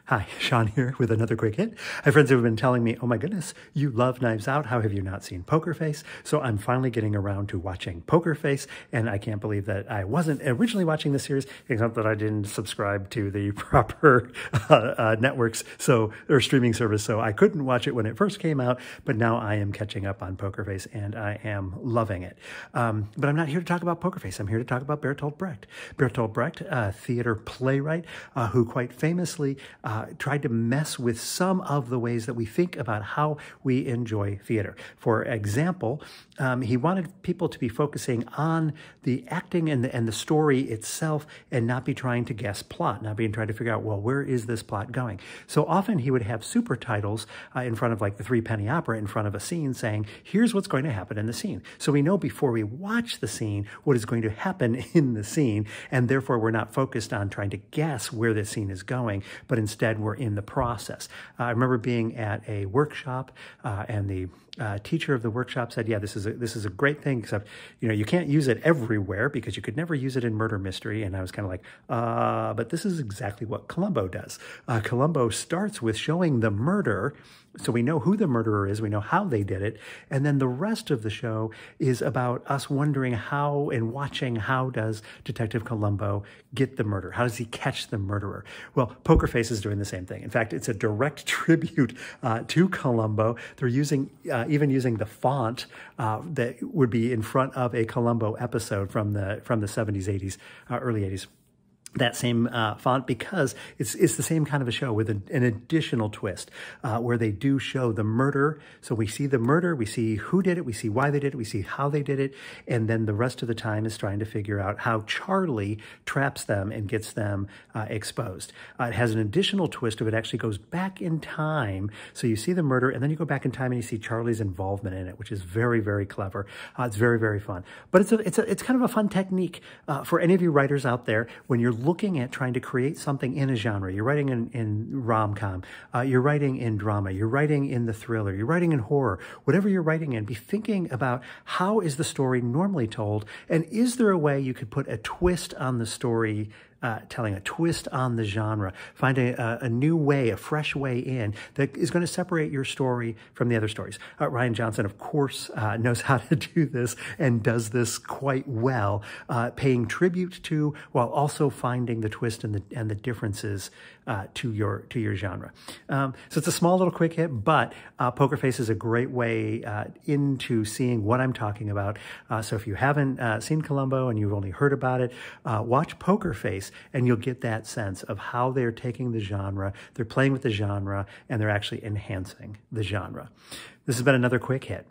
Hi, Sean here with another quick hit. I have friends who have been telling me, oh my goodness, you love Knives Out. How have you not seen Poker Face? So I'm finally getting around to watching Poker Face, and I can't believe that I wasn't originally watching the series, except that I didn't subscribe to the proper networks or streaming service, so I couldn't watch it when it first came out, but now I am catching up on Poker Face, and I am loving it. But I'm not here to talk about Poker Face. I'm here to talk about Bertolt Brecht. Bertolt Brecht, a theater playwright who quite famously tried to mess with some of the ways that we think about how we enjoy theater. For example, he wanted people to be focusing on the acting and the story itself and not be trying to guess plot, not being trying to figure out, well, where is this plot going? So often he would have super titles in front of like the Three Penny Opera in front of a scene saying, here's what's going to happen in the scene. So we know before we watch the scene what is going to happen in the scene, and therefore we're not focused on trying to guess where the scene is going, but instead we're in the process. I remember being at a workshop and the teacher of the workshop said, yeah, this is a great thing, except, you can't use it everywhere because you could never use it in murder mystery. And I was kind of like, but this is exactly what Columbo does. Columbo starts with showing the murder, so we know who the murderer is, we know how they did it, and then the rest of the show is about us wondering how and watching how does Detective Columbo get the murder? How does he catch the murderer? Well, Poker Face is doing the same thing. In fact, it's a direct tribute to Columbo. They're even using the font that would be in front of a Columbo episode from the 70s, 80s, early 80s. That same font, because it's the same kind of a show with an additional twist where they do show the murder. So we see the murder, we see who did it, we see why they did it, we see how they did it, and then the rest of the time is trying to figure out how Charlie traps them and gets them exposed. It has an additional twist of it actually goes back in time. So you see the murder, and then you go back in time and you see Charlie's involvement in it, which is very, very clever. It's very, very fun. But it's kind of a fun technique for any of you writers out there when you're looking at trying to create something in a genre. You're writing in rom-com, you're writing in drama, you're writing in the thriller, you're writing in horror, whatever you're writing in, be thinking about how is the story normally told, and is there a way you could put a twist on the story telling, a twist on the genre, find a new way, a fresh way in that is going to separate your story from the other stories. Rian Johnson, of course, knows how to do this and does this quite well, paying tribute to while also finding the twist and the differences to your genre. So it's a small little quick hit, but Poker Face is a great way into seeing what I'm talking about. So if you haven't seen Columbo and you've only heard about it, watch Poker Face, and you'll get that sense of how they're taking the genre, they're playing with the genre, and they're actually enhancing the genre. This has been another quick hit.